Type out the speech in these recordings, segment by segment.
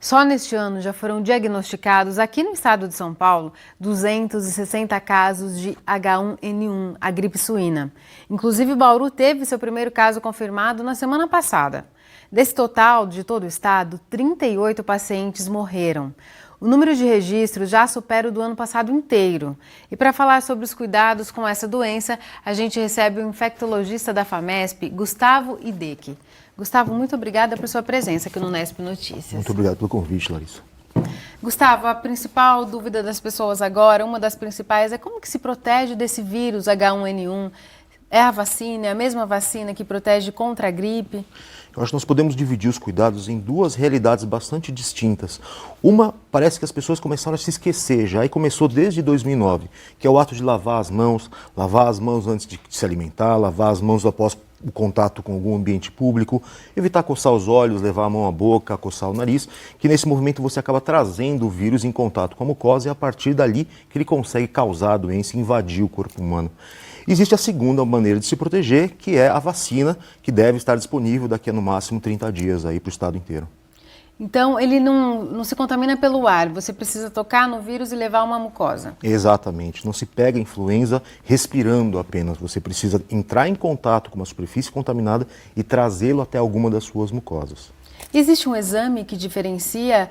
Só neste ano já foram diagnosticados aqui no estado de São Paulo 260 casos de H1N1, a gripe suína. Inclusive, Bauru teve seu primeiro caso confirmado na semana passada. Desse total de todo o estado, 38 pacientes morreram. O número de registros já supera o do ano passado inteiro. E para falar sobre os cuidados com essa doença, a gente recebe o infectologista da FAMESP, Gustavo Idec. Gustavo, muito obrigada por sua presença aqui no Nesp Notícias. Muito obrigado pelo convite, Larissa. Gustavo, a principal dúvida das pessoas agora, uma das principais, é como que se protege desse vírus H1N1? É a vacina, é a mesma vacina que protege contra a gripe? Eu acho que nós podemos dividir os cuidados em duas realidades bastante distintas. Uma, parece que as pessoas começaram a se esquecer já, e começou desde 2009, que é o ato de lavar as mãos antes de se alimentar, lavar as mãos após o contato com algum ambiente público, evitar coçar os olhos, levar a mão à boca, coçar o nariz, que nesse movimento você acaba trazendo o vírus em contato com a mucosa e a partir dali que ele consegue causar a doença e invadir o corpo humano. Existe a segunda maneira de se proteger, que é a vacina, que deve estar disponível daqui a no máximo 30 dias aí para o estado inteiro. Então, ele não se contamina pelo ar, você precisa tocar no vírus e levar uma mucosa. Exatamente, não se pega a influenza respirando apenas, você precisa entrar em contato com uma superfície contaminada e trazê-lo até alguma das suas mucosas. Existe um exame que diferencia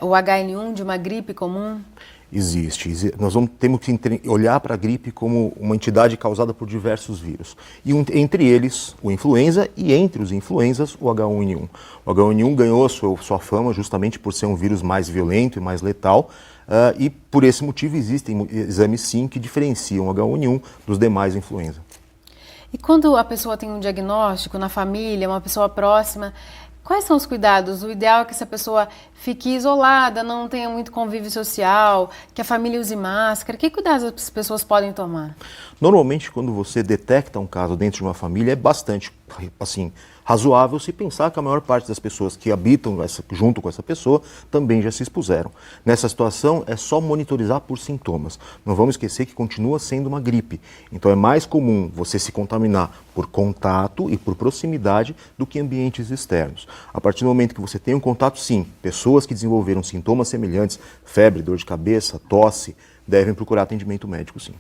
o H1N1 de uma gripe comum? Existe. Nós temos que olhar para a gripe como uma entidade causada por diversos vírus. E entre eles, o influenza, e entre os influenzas, o H1N1. O H1N1 ganhou sua fama justamente por ser um vírus mais violento e mais letal. E por esse motivo existem exames sim que diferenciam o H1N1 dos demais influenza. E quando a pessoa tem um diagnóstico na família, uma pessoa próxima, quais são os cuidados? O ideal é que essa pessoa fique isolada, não tenha muito convívio social, que a família use máscara. Que cuidados as pessoas podem tomar? Normalmente, quando você detecta um caso dentro de uma família, é bastante razoável se pensar que a maior parte das pessoas que habitam junto com essa pessoa também já se expuseram. Nessa situação, é só monitorizar por sintomas. Não vamos esquecer que continua sendo uma gripe. Então, é mais comum você se contaminar por contato e por proximidade do que ambientes externos. A partir do momento que você tem um contato, sim, pessoas que desenvolveram sintomas semelhantes, febre, dor de cabeça, tosse, devem procurar atendimento médico, sim.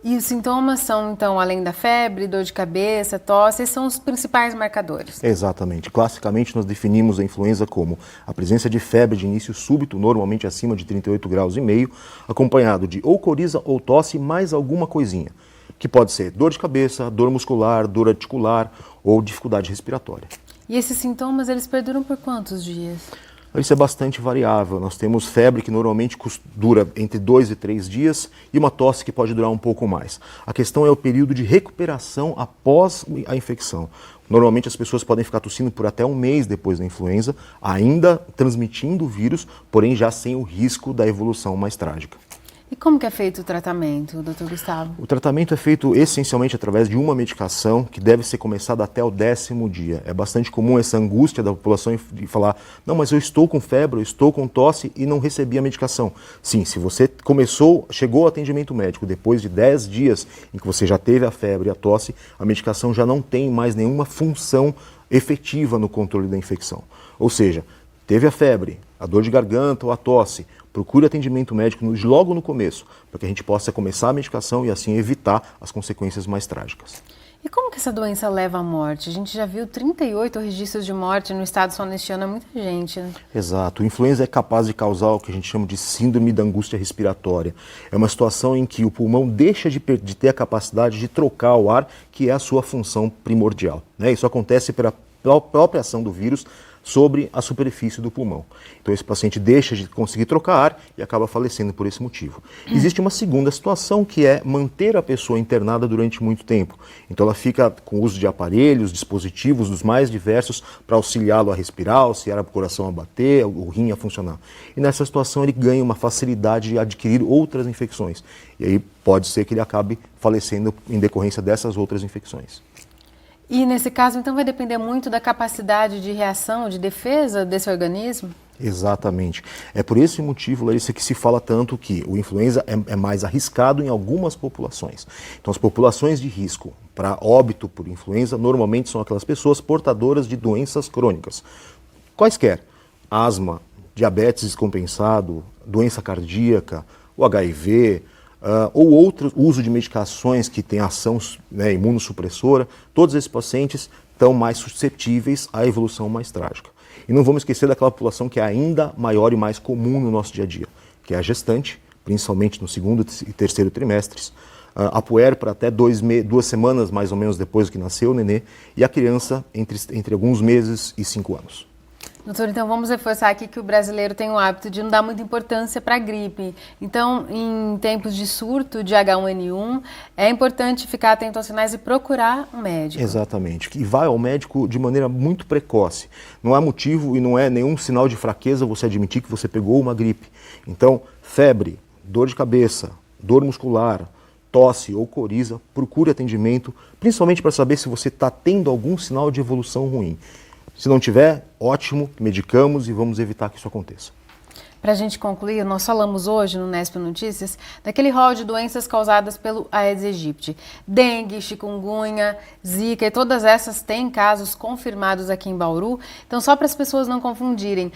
E os sintomas são, então, além da febre, dor de cabeça, tosse, são os principais marcadores? Exatamente. Classicamente, nós definimos a influenza como a presença de febre de início súbito, normalmente acima de 38,5 graus, acompanhado de ou coriza ou tosse, mais alguma coisinha, que pode ser dor de cabeça, dor muscular, dor articular ou dificuldade respiratória. E esses sintomas, eles perduram por quantos dias? Isso é bastante variável. Nós temos febre que normalmente dura entre 2 e 3 dias e uma tosse que pode durar um pouco mais. A questão é o período de recuperação após a infecção. Normalmente as pessoas podem ficar tossindo por até um mês depois da influenza, ainda transmitindo o vírus, porém já sem o risco da evolução mais trágica. E como que é feito o tratamento, doutor Gustavo? O tratamento é feito essencialmente através de uma medicação que deve ser começada até o 10º dia. É bastante comum essa angústia da população de falar, não, mas eu estou com febre, eu estou com tosse e não recebi a medicação. Sim, se você chegou ao atendimento médico depois de 10 dias em que você já teve a febre e a tosse, a medicação já não tem mais nenhuma função efetiva no controle da infecção. Ou seja, teve a febre, a dor de garganta ou a tosse, procure atendimento médico logo no começo, para que a gente possa começar a medicação e assim evitar as consequências mais trágicas. E como que essa doença leva à morte? A gente já viu 38 registros de morte no estado só neste ano, é muita gente, né? Exato. O influenza é capaz de causar o que a gente chama de síndrome da angústia respiratória. É uma situação em que o pulmão deixa de ter a capacidade de trocar o ar, que é a sua função primordial, né? Isso acontece pela própria ação do vírus sobre a superfície do pulmão. Então esse paciente deixa de conseguir trocar ar e acaba falecendo por esse motivo. Existe uma segunda situação que é manter a pessoa internada durante muito tempo. Então ela fica com o uso de aparelhos, dispositivos dos mais diversos para auxiliá-lo a respirar, auxiliar o coração a bater, o rim a funcionar. E nessa situação ele ganha uma facilidade de adquirir outras infecções. E aí pode ser que ele acabe falecendo em decorrência dessas outras infecções. E nesse caso, então, vai depender muito da capacidade de reação, de defesa desse organismo? Exatamente. É por esse motivo, Larissa, que se fala tanto que o influenza é mais arriscado em algumas populações. Então, as populações de risco para óbito por influenza normalmente são aquelas pessoas portadoras de doenças crônicas. Quaisquer. Asma, diabetes descompensado, doença cardíaca, o HIV, ou outro uso de medicações que têm ação, né, imunossupressora, todos esses pacientes estão mais suscetíveis à evolução mais trágica. E não vamos esquecer daquela população que é ainda maior e mais comum no nosso dia a dia, que é a gestante, principalmente no segundo e terceiro trimestres, a puérpera até 2 semanas mais ou menos depois que nasceu o nenê, e a criança entre alguns meses e 5 anos. Doutor, então vamos reforçar aqui que o brasileiro tem o hábito de não dar muita importância para a gripe. Então, em tempos de surto de H1N1, é importante ficar atento aos sinais e procurar um médico. Exatamente. E vai ao médico de maneira muito precoce. Não há motivo e não é nenhum sinal de fraqueza você admitir que você pegou uma gripe. Então, febre, dor de cabeça, dor muscular, tosse ou coriza, procure atendimento, principalmente para saber se você está tendo algum sinal de evolução ruim. Se não tiver, ótimo, medicamos e vamos evitar que isso aconteça. Para a gente concluir, nós falamos hoje no Nesp Notícias daquele rol de doenças causadas pelo Aedes aegypti. Dengue, chikungunya, zika e todas essas têm casos confirmados aqui em Bauru. Então, só para as pessoas não confundirem,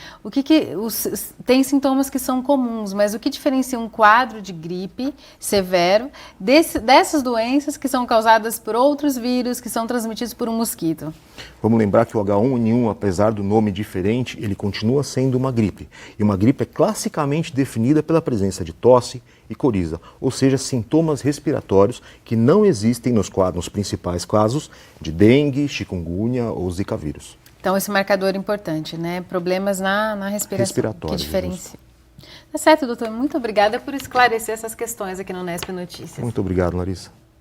tem sintomas que são comuns, mas o que diferencia um quadro de gripe severo dessas doenças que são causadas por outros vírus que são transmitidos por um mosquito? Vamos lembrar que o H1N1, apesar do nome diferente, ele continua sendo uma gripe. E uma gripe é classicamente definida pela presença de tosse e coriza, ou seja, sintomas respiratórios que não existem nos principais casos de dengue, chikungunya ou zika vírus. Então, esse marcador é importante, né? Problemas na respiração, que diferencia. Tá certo, doutor. Muito obrigada por esclarecer essas questões aqui no Nesp Notícias. Muito obrigado, Larissa.